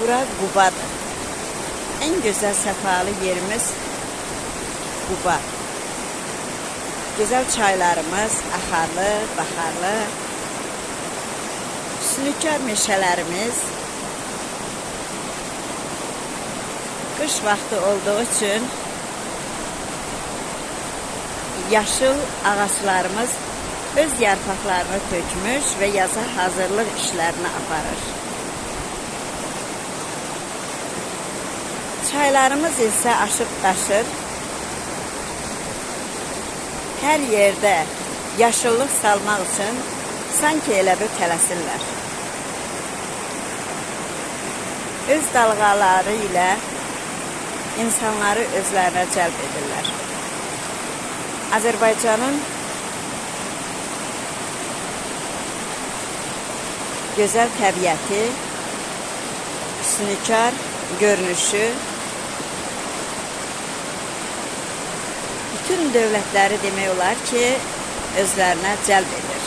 Bura Qubadır. En güzel səfalı yerimiz Quba. Güzel çaylarımız, axarlı, baxarlı, sünükar meşələrimiz. Qış vaxtı olduğu üçün yaşıl ağaçlarımız öz yarpaqlarını tökmüş və yaza hazırlıq işlərini aparır. Çaylarımız isə aşıb daşır. Hər yerdə yaşıllıq salmaq üçün sanki elə bir tələsirlər. Öz dalğaları ilə insanları özlərinə cəlb edirlər. Azərbaycanın gözəl təbiəti, sünükar görünüşü bütün dövlətləri demək olar ki, özlərinə cəlb edir.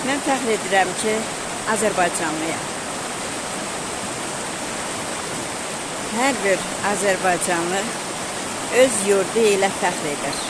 Mən fəxr edirəm ki, Azərbaycanlıyam. Hər bir Azərbaycanlı öz yurdu ilə fəxr edir.